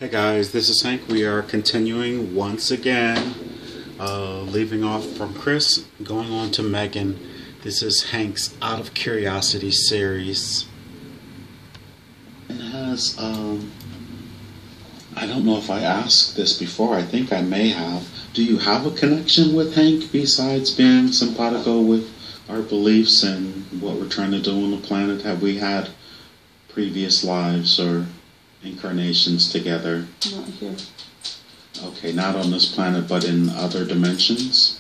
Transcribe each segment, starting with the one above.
Hey guys, this is Hank. We are continuing once again, leaving off from Chris, going on to Megan. This is Hank's Out of Curiosity series. It has, I don't know if I asked this before, I think I may have. Do you have a connection with Hank besides being simpatico with our beliefs and what we're trying to do on the planet? Have we had previous lives or incarnations together? Not here. Okay, not on this planet, but in other dimensions?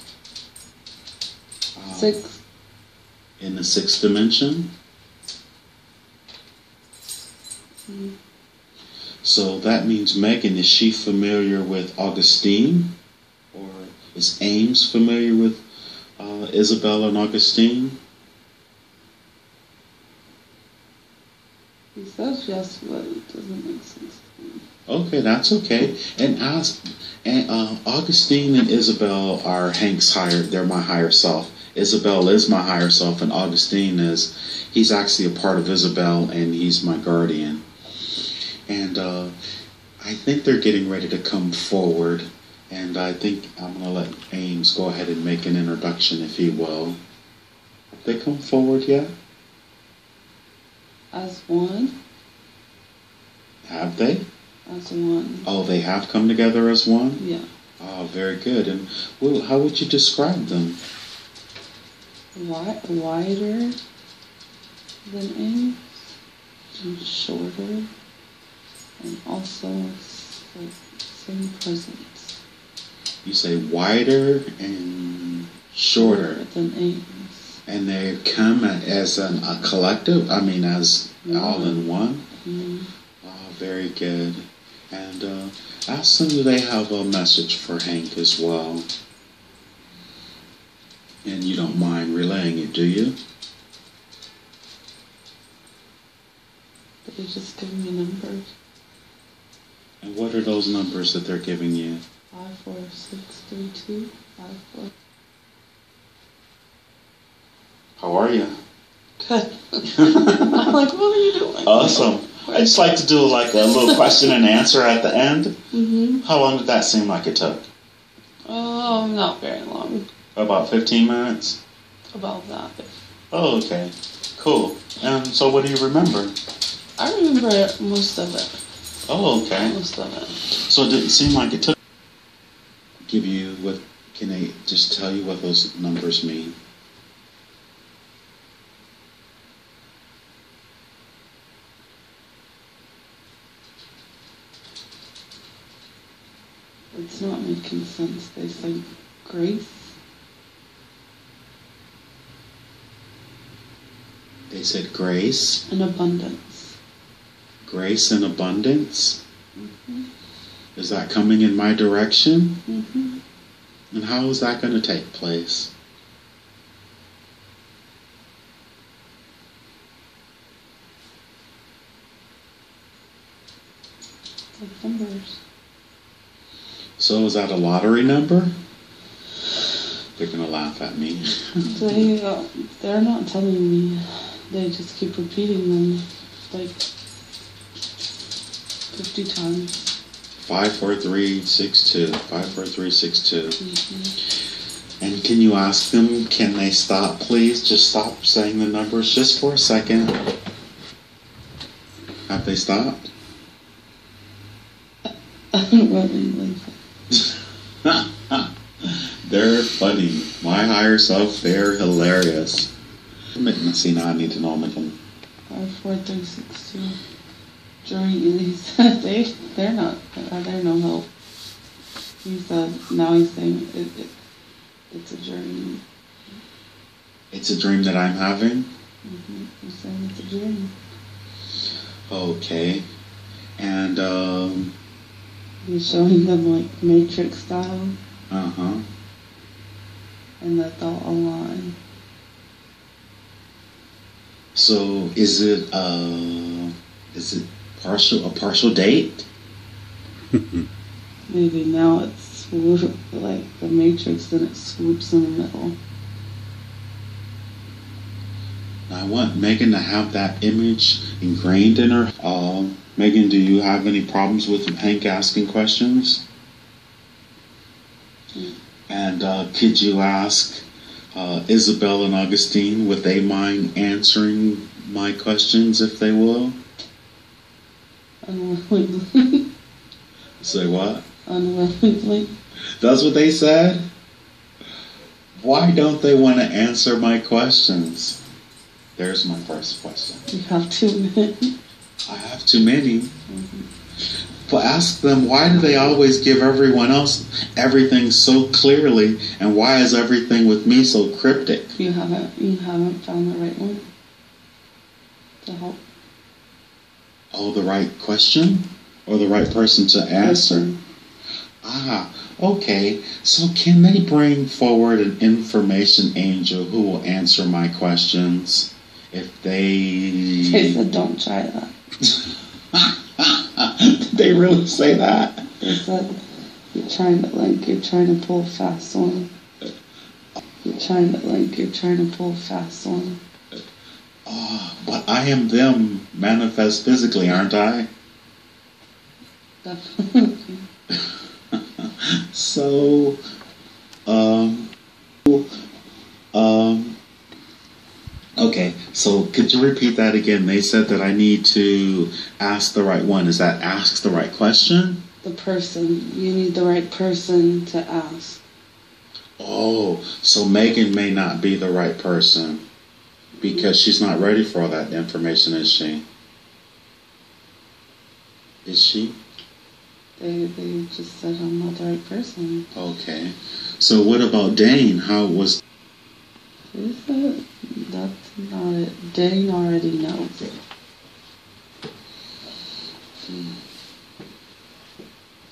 Six. In the sixth dimension? Mm-hmm. So that means Megan, is she familiar with Augustine? Or is Ames familiar with Isabella and Augustine? He says yes, but it doesn't make sense to me. Okay, that's okay. And Augustine and Isabel are Hank's they're my higher self. Isabel is my higher self, and Augustine he's actually a part of Isabel, and he's my guardian. And I think they're getting ready to come forward, and I think I'm going to let Ames go ahead and make an introduction, if he will. Have they come forward yet? As one. Have they? As one. Oh, they have come together as one? Yeah. Oh, very good. And well, how would you describe them? Wider than Ames, and shorter, and also like same presence. You say wider and shorter than Ames. And they come as a collective? I mean, as all in one? Mm-hmm. Oh, very good. And ask them, do they have a message for Hank as well? And you don't mind relaying it, do you? They just give me numbers. And what are those numbers that they're giving you? 5, 4, 6, 3, 2, 5, 4. How are you? Good. I'm like, what are you doing? Awesome. I just like to do like a little question and answer at the end. Mm-hmm. How long did that seem like it took? Oh, not very long. About 15 minutes? About that. Oh, okay. Cool. And so what do you remember? I remember most of it. Oh, okay. Most of it. So it didn't seem like it took. Give you what? Can they just tell you what those numbers mean? It's not making sense. They say grace. They said grace. And abundance. Grace and abundance? Mm-hmm. Is that coming in my direction? Mm-hmm. And how is that going to take place? Like numbers. So is that a lottery number? They're going to laugh at me. They're not telling me. They just keep repeating them like 50 times. 54362. 54362. Mm-hmm. And can you ask them, can they stop, please? Just stop saying the numbers just for a second. Have they stopped? They're funny. My higher self, they're hilarious. See, now I need to know them again. 54362. Journey. They're not. They're no help. He said. Now he's saying it's a journey. It's a dream that I'm having. Mm-hmm. He's saying it's a dream. Okay, and he's showing them like Matrix style. Uh-huh. And that they'll align. So is it a partial date? Maybe now it's like the Matrix and it swoops in the middle. I want Megan to have that image ingrained in her. Megan, do you have any problems with Hank asking questions? And could you ask Isabella and Augustine, would they mind answering my questions if they will? Unwillingly. Say what? Unwillingly. That's what they said? Why don't they want to answer my questions? There's my first question. You have too many. I have too many. But ask them, why do they always give everyone else everything so clearly, and why is everything with me so cryptic? You haven't found the right one to help. Oh, the right question? Or the right person to answer? Ah, okay. So can they bring forward an information angel who will answer my questions if they... They said don't try that. Did they really say that? They said you're trying to pull a fast one. You're trying to pull a fast one. Oh, but I am them manifest physically, aren't I? Definitely. So, okay, so could you repeat that again? They said that I need to ask the right one. Is that ask the right question? The person. You need the right person to ask. Oh, so Megan may not be the right person because she's not ready for all that information, is she? Is she? They just said I'm not the right person. Okay. So what about Dane? How was... They said that's not it. Dane already knows.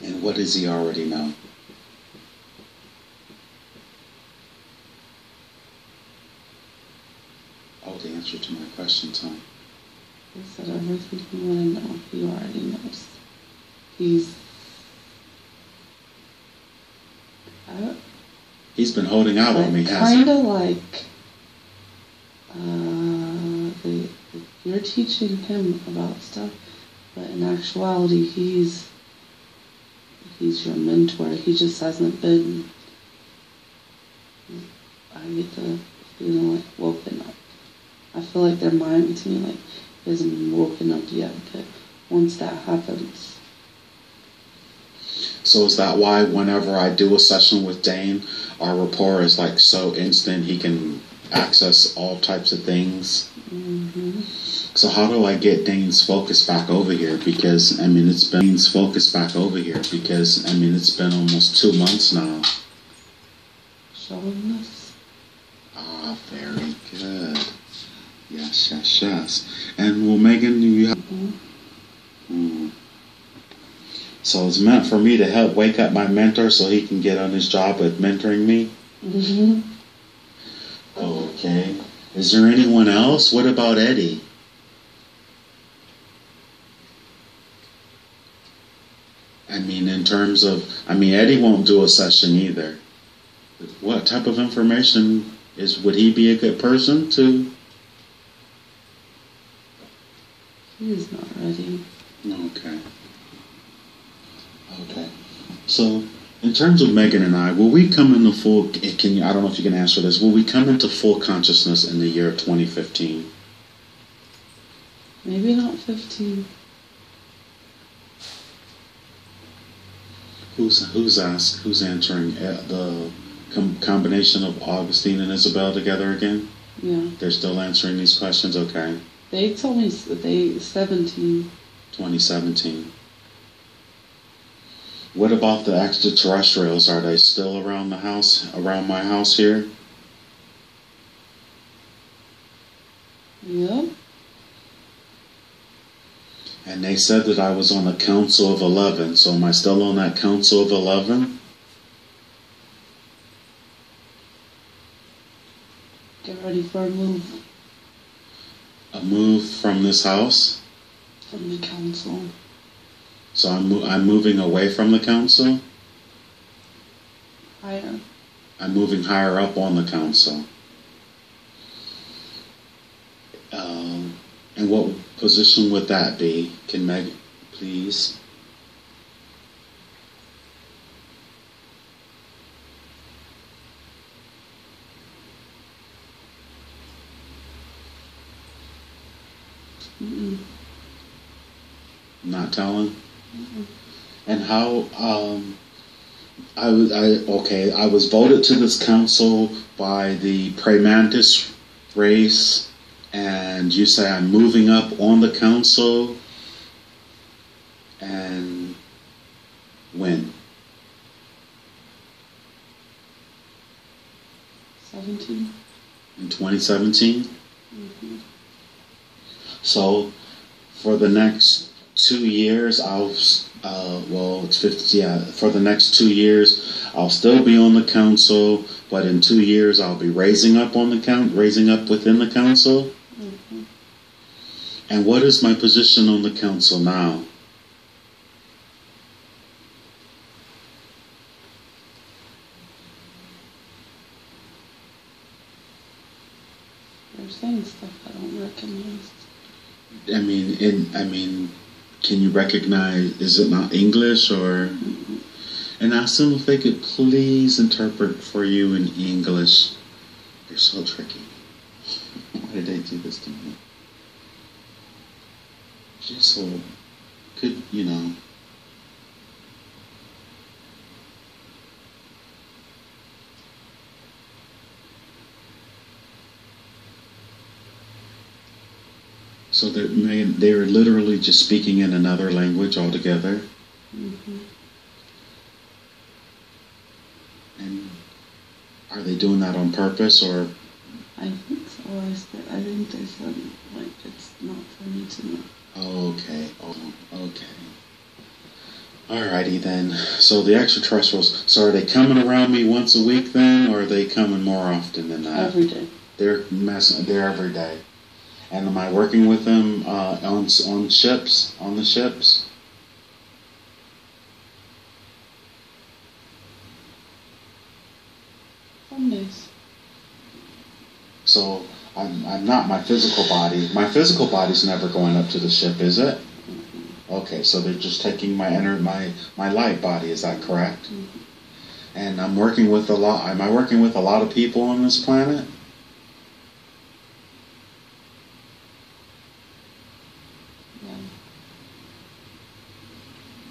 And what does he already know? Oh, the answer to my question, Tom. They said everything you want to know, he already knows. He's been holding out on me, hasn't he? Kind of like you're teaching him about stuff, but in actuality, he's your mentor. He just hasn't been. I get the feeling like woken up. I feel like they're miming to me like he hasn't been woken up yet, but once that happens. So is that why whenever I do a session with Dane, our rapport is like so instant, he can access all types of things? Mm-hmm. So how do I get Dane's focus back over here? Because, it's been Dane's focus back over here because, it's been almost 2 months now. Showing us. Ah, very good. Yes. And well, Megan, you have... So it's meant for me to help wake up my mentor so he can get on his job at mentoring me? Mm-hmm. Okay. Is there anyone else? What about Eddie? In terms of... Eddie won't do a session either. What type of information would he be a good person to? He's not ready. Okay. So, in terms of Megan and I, will we come into full... I don't know if you can answer this. Will we come into full consciousness in the year 2015? Maybe not 15. Who's answering the combination of Augustine and Isabella together again? Yeah. They're still answering these questions? Okay. They told me 17. 2017. What about the extraterrestrials? Are they still around my house here? Yep. And they said that I was on the Council of 11, so am I still on that Council of 11? Get ready for a move. A move from this house? From the council. So I'm moving away from the council? Higher. I'm moving higher up on the council. And what position would that be? Can please. Mm-mm. Not telling? Mm-mm. And how, I was voted to this council by the Prey Mantis race, and you say I'm moving up on the council, and when? 17. In 2017? Mm-hmm. So, for the next 2 years, it's 50, yeah, for the next 2 years, I'll still be on the council, but in 2 years, I'll be raising up within the council. Mm-hmm. And what is my position on the council now? They're saying stuff I don't recognize. I mean, can you recognize, is it not English or? Mm-hmm. And ask them if they could please interpret for you in English. They're so tricky. Why did they do this to me? Just so, could, you know. So they're literally just speaking in another language altogether. Mm-hmm. And are they doing that on purpose, or? I think so. I think they said, like, it's not for me to know. Okay. Oh, okay. Alrighty then. So the extraterrestrials. So are they coming around me once a week then, or are they coming more often than that? Every day. They're every day. And am I working with them on ships? On the ships? Some days. So I'm not my physical body. My physical body's never going up to the ship, is it? Mm-hmm. Okay, so they're just taking my light body. Is that correct? Mm-hmm. And I'm working with a lot. Am I working with a lot of people on this planet?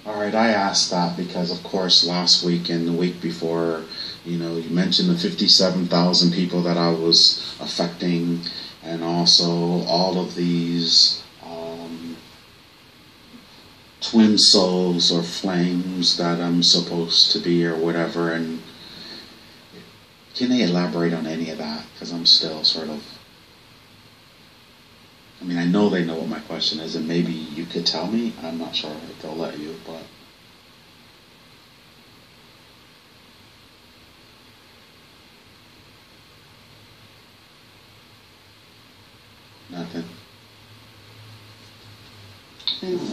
Alright, I asked that because, of course, last week and the week before, you mentioned the 57,000 people that I was affecting, and also all of these twin souls or flames that I'm supposed to be or whatever. And can they elaborate on any of that? Because I'm still sort of... I know they know what my question is, and maybe you could tell me. I'm not sure if they'll let you, but... Nothing.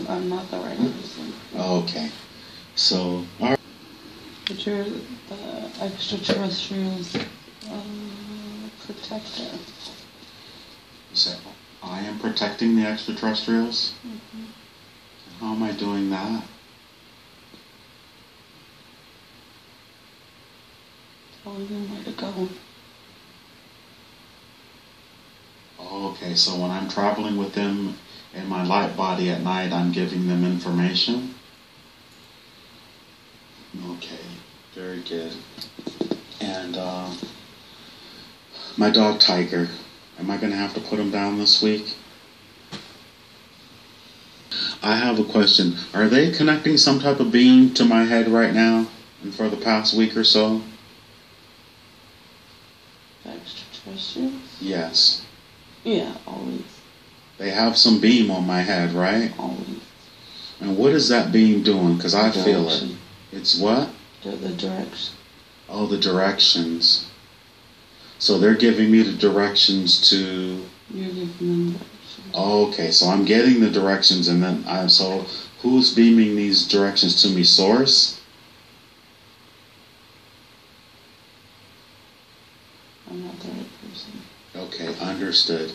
I'm not the right person. Okay. So, all right. But you're the extraterrestrials' protector. So, I am protecting the extraterrestrials? Mm-hmm. How am I doing that? Telling them where to go. Okay, so when I'm traveling with them in my light body at night, I'm giving them information? Okay, very good. And my dog Tiger, am I going to have to put him down this week? I have a question. Are they connecting some type of beam to my head right now and for the past week or so? The extraterrestrials? Yes. Yeah, always. They have some beam on my head, right? Always. And what is that beam doing? Because I feel it. It's what? The direction. Oh, the directions. So they're giving me the directions to... You're giving them directions. Oh, okay, so I'm getting the directions, and then so who's beaming these directions to me? Source? I'm not the right person. Okay, understood.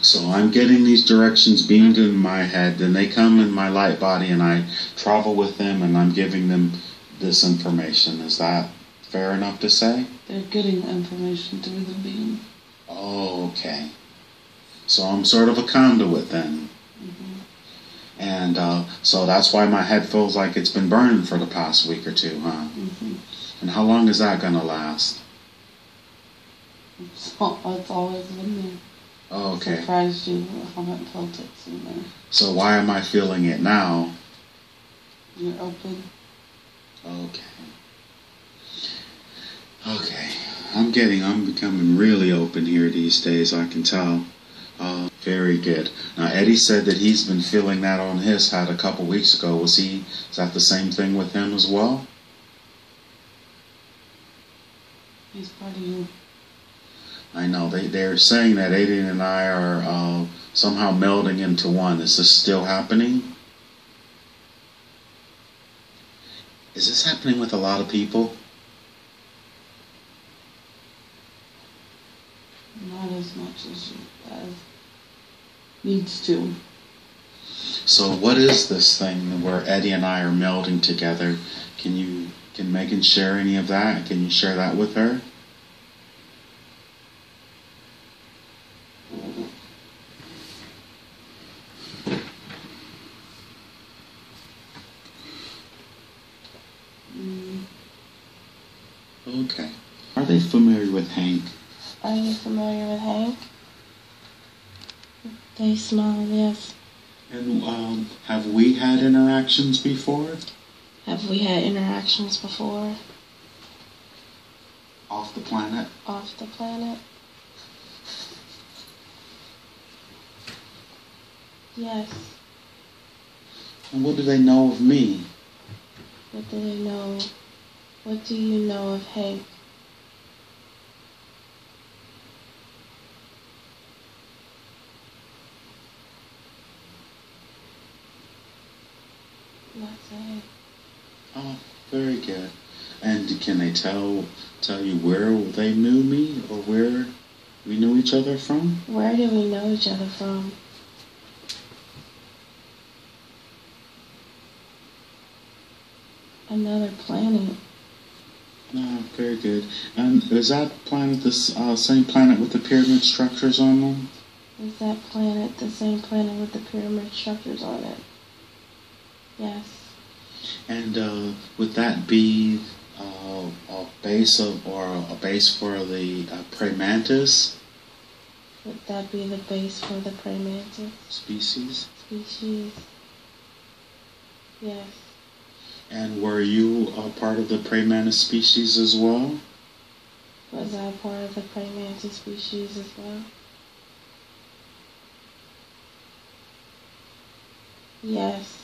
So I'm getting these directions beamed in my head, then they come in my light body and I travel with them and I'm giving them this information. Is that fair enough to say? They're getting information through the beam. Oh, okay. So I'm sort of a conduit then. Mm-hmm. And so that's why my head feels like it's been burning for the past week or two, huh? Mm-hmm. And how long is that going to last? It's always been there. Oh, okay. Surprised you haven't felt it sooner. So why am I feeling it now? You're open. Okay. Okay. I'm becoming really open here these days, I can tell. Very good. Now, Eddie said that he's been feeling that on his head a couple weeks ago. Is that the same thing with him as well? He's part of you. I know. They're saying that Eddie and I are somehow melding into one. Is this still happening? Is this happening with a lot of people? Not as much as needs to. So what is this thing where Eddie and I are melding together? Can Megan share any of that? Can you share that with her? Okay. Are they familiar with Hank? Are you familiar with Hank? They smile, yes. And have we had interactions before? Have we had interactions before? Off the planet? Off the planet? Yes. And what do they know of me? What do they know? What do you know of Hank? That's it. Oh, very good. And can they tell you where they knew me or where we knew each other from? Where do we know each other from? Another planet. Oh, very good. And is that planet the same planet with the pyramid structures on them? Is that planet the same planet with the pyramid structures on it? Yes. And would that be a base for the prey mantis Would that be the base for the prey mantis species? Yes. And were you a part of the prey mantis species as well? Was I part of the prey mantis species as well? Yes.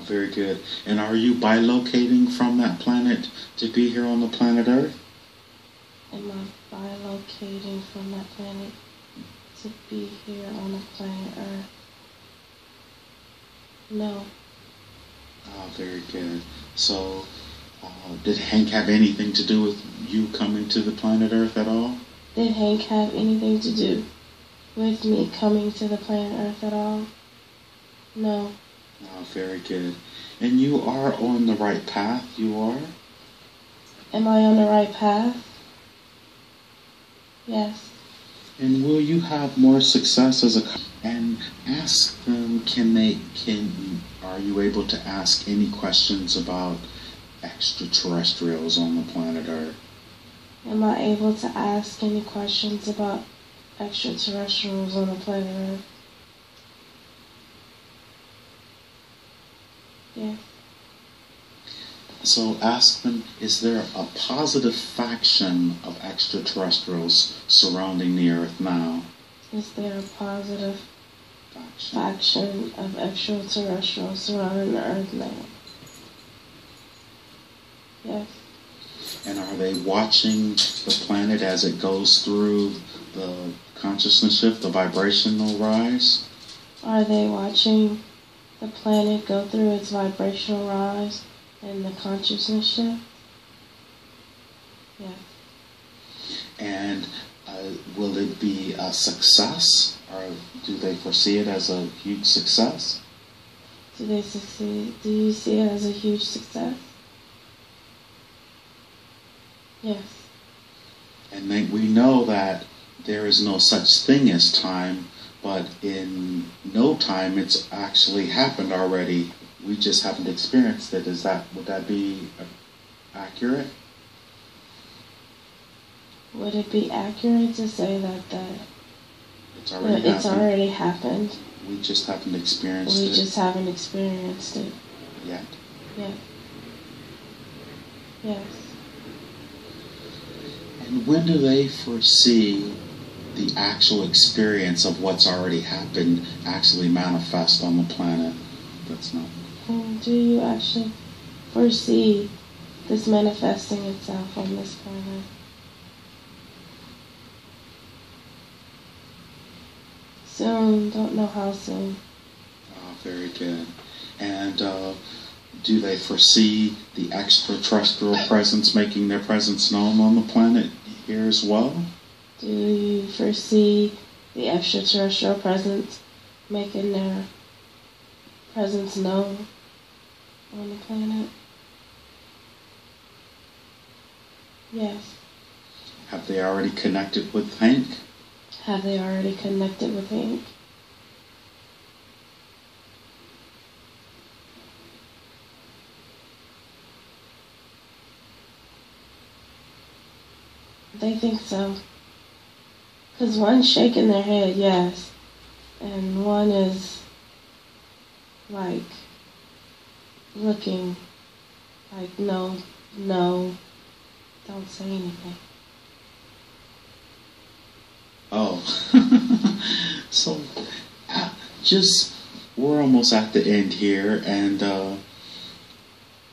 Very good. And are you bilocating from that planet to be here on the planet Earth? Am I bilocating from that planet to be here on the planet Earth? No. Very good. So, did Hank have anything to do with you coming to the planet Earth at all? Did Hank have anything to do with me coming to the planet Earth at all? No. Very good. And you are on the right path, you are? Am I on the right path? Yes. And will you have more success as a... And ask them, are you able to ask any questions about extraterrestrials on the planet Earth? Am I able to ask any questions about extraterrestrials on the planet Earth? Yes. So ask them, is there a positive faction of extraterrestrials surrounding the Earth now? Is there a positive faction of extraterrestrials surrounding the Earth now? Yes. And are they watching the planet as it goes through the consciousness shift, the vibrational rise? Are they watching the planet go through its vibrational rise and the consciousness shift? Yes. And Will it be a success, or do they foresee it as a huge success? Do they succeed? Do you see it as a huge success? Yes. And we know that there is no such thing as time, but in no time it's actually happened already. We just haven't experienced it. Would that be accurate? Would it be accurate to say that It's already happened? We just haven't experienced it. We just haven't experienced it. Yet? Yet. Yes. And when do they foresee the actual experience of what's already happened actually manifest on the planet? That's not... Do you actually foresee this manifesting itself on this planet? Soon, don't know how soon. Oh, very good. And do they foresee the extraterrestrial presence making their presence known on the planet here as well? Do you foresee the extraterrestrial presence making their presence known on the planet? Yes. Have they already connected with Hank? Have they already connected with Hank? They think so. Because one's shaking their head, yes. And one is, like, looking like, no, don't say anything. Oh. So, we're almost at the end here, and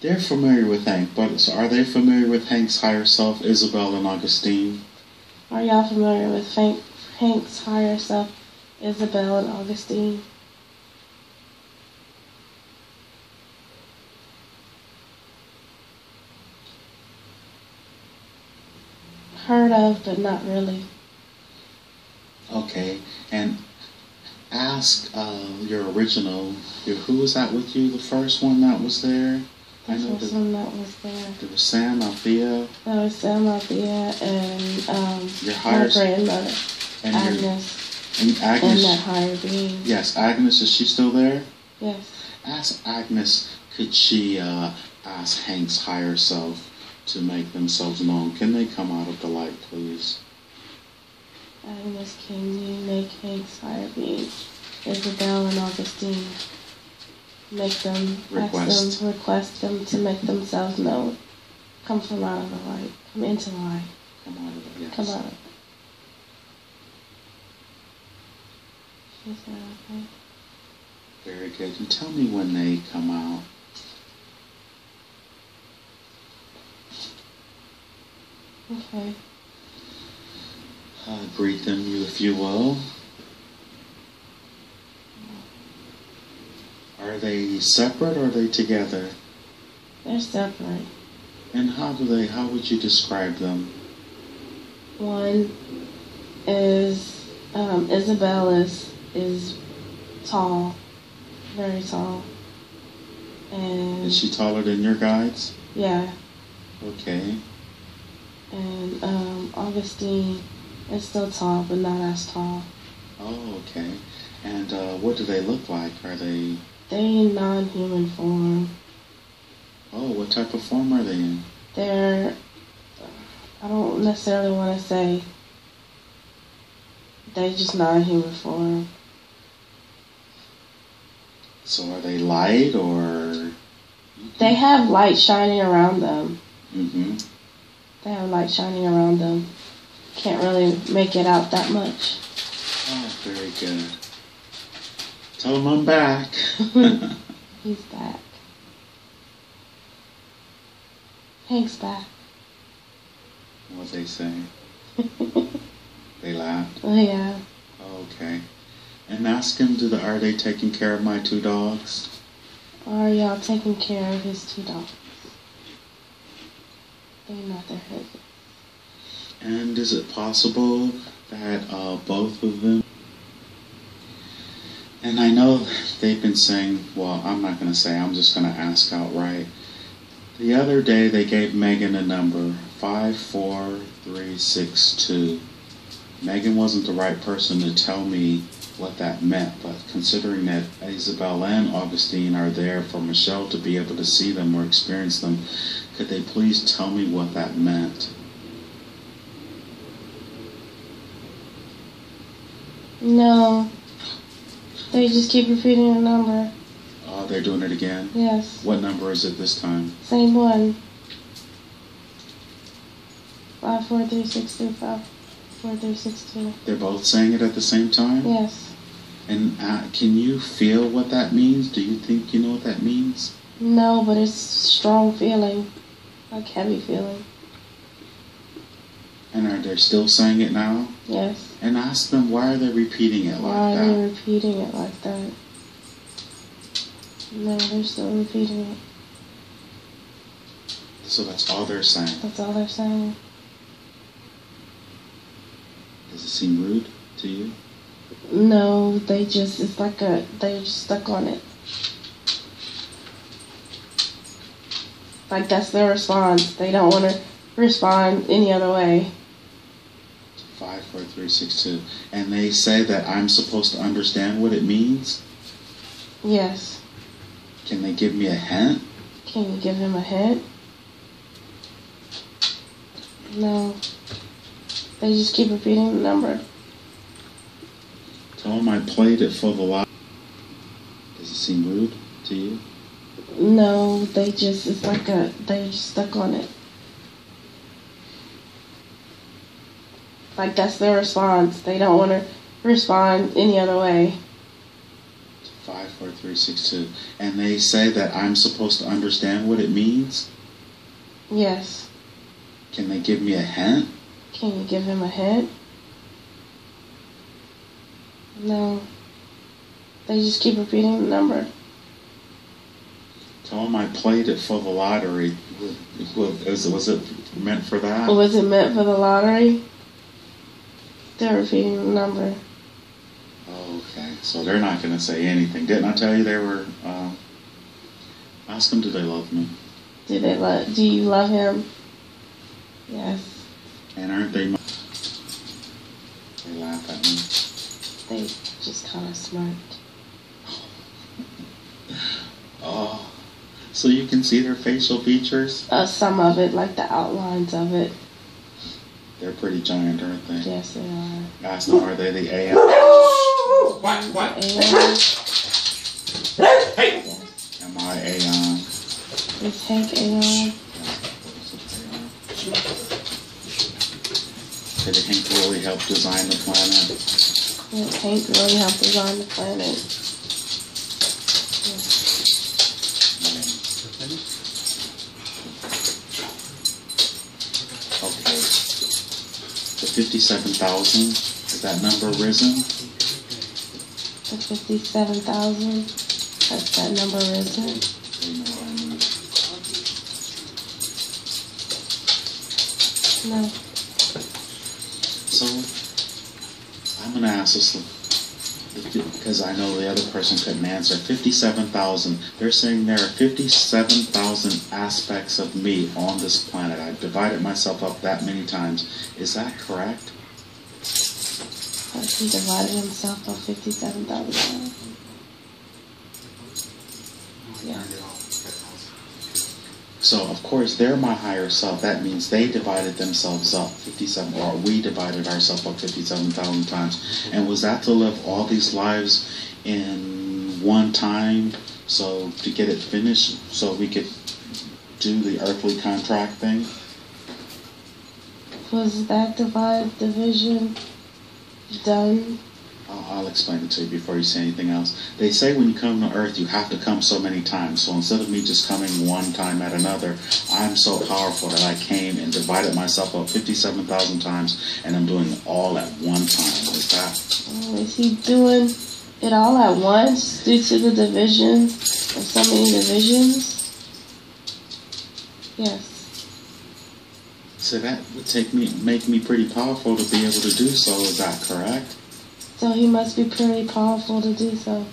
they're familiar with Hank, but so are they familiar with Hank's higher self, Isabella and Augustine? Are y'all familiar with Hank's higher self, Isabella and Augustine? Heard of, but not really. Okay, and ask your original, who was that with you, the first one that was there? The first one that was there. There was Sam, Althea. There was Sam, Althea, and your higher my grandmother, and Agnes. And Agnes. And that higher being. Yes, Agnes, is she still there? Yes. Ask Agnes, could she ask Hank's higher self to make themselves known? Can they come out of the light, please? Agnes, can you make Hank's higher being, Isabella and Augustine, make them, request them to make themselves known? Come from out of the light. Come into the light. Come out of it, yes. Come out of it. She said, okay. Very good. And tell me when they come out. Okay. Greet them, if you will. Are they separate or are they together? They're separate. And how would you describe them? One is, Isabella's is tall, very tall. And is she taller than your guides? Yeah. Okay. And Augustine is still tall, but not as tall. Oh, okay. And what do they look like? Are they... They're in non-human form. Oh, what type of form are they in? They're... I don't necessarily want to say... They're just non-human form. So are they light or... They have light shining around them. Mm-hmm. They have light shining around them. Can't really make it out that much. Oh, very good. Tell him I'm back. He's back. Hank's back. What'd they say? They laughed? Oh, yeah. Okay. And ask him, are they taking care of my 2 dogs? Are y'all taking care of his 2 dogs? They're not their husband. And is it possible that both of them... And I know they've been saying, well, I'm not going to say, I'm just going to ask outright. The other day they gave Megan a number, 54362. Megan wasn't the right person to tell me what that meant, but considering that Isabella and Augustine are there for Michelle to be able to see them or experience them, could they please tell me what that meant? No. They just keep repeating the number. Oh, they're doing it again? Yes. What number is it this time? Same one. 54362, 54362. They're both saying it at the same time? Yes. And can you feel what that means? Do you think you know what that means? No, but it's strong feeling. Like heavy feeling. And are they still saying it now? Yes. And ask them, why are they repeating it like that? Why are they repeating it like that? No, they're still repeating it. So that's all they're saying? That's all they're saying. Does it seem rude to you? No, they're just stuck on it. Like that's their response. They don't want to respond any other way. 54362. And they say that I'm supposed to understand what it means? Yes. Can they give me a hint? Can you give him a hint? No. They just keep repeating the number. Tell them I played it for the lot. Does it seem rude to you? No, they're just stuck on it. Like that's their response. They don't want to respond any other way. 54362. And they say that I'm supposed to understand what it means? Yes. Can they give me a hint? Can you give him a hint? No. They just keep repeating the number. Tell them I played it for the lottery. Was it meant for that? Was it meant for the lottery? They're repeating the number. Okay, so they're not going to say anything. Didn't I tell you they were... ask them, do they love me? Do you love him? Yes. And aren't they... They laugh at me. They just kind of smirked. Oh, so you can see their facial features? Some of it, like the outlines of it. They're pretty giant, aren't they? Yes, they are. Ask them, are they the AM? What? Hey! Yes. Am I Aeon? Is Hank Aeon? Did Hank really help design the planet? Did Hank really help design the planet? Yes. Okay. The 57,000, is that number risen? The 57,000? Has that number risen? No. So, I'm going to ask this, because I know the other person couldn't answer. 57,000. They're saying there are 57,000 aspects of me on this planet. I've divided myself up that many times. Is that correct? He divided himself up 57,000 times. Yeah. So, of course, they're my higher self. That means they divided themselves up 57, or we divided ourselves up 57,000 times. And was that to live all these lives in one time, so to get it finished, so we could do the earthly contract thing? Was that division done? I'll explain it to you before you say anything else. They say when you come to Earth, you have to come so many times. So instead of me just coming one time at another, I'm so powerful that I came and divided myself up 57,000 times, and I'm doing it all at one time. Is that? Is he doing it all at once due to the division of so many divisions? Yes. So that would make me pretty powerful to be able to do so. Is that correct? So he must be pretty powerful to do so.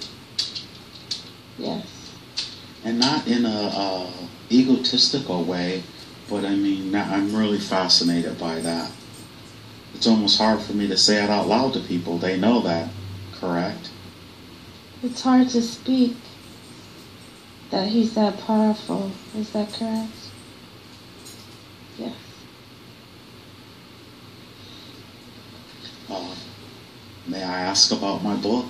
Yes. And not in a egotistical way, but I mean, I'm really fascinated by that. It's almost hard for me to say it out loud to people. They know that, correct? It's hard to speak that he's that powerful. Is that correct? Yes. May I ask about my book?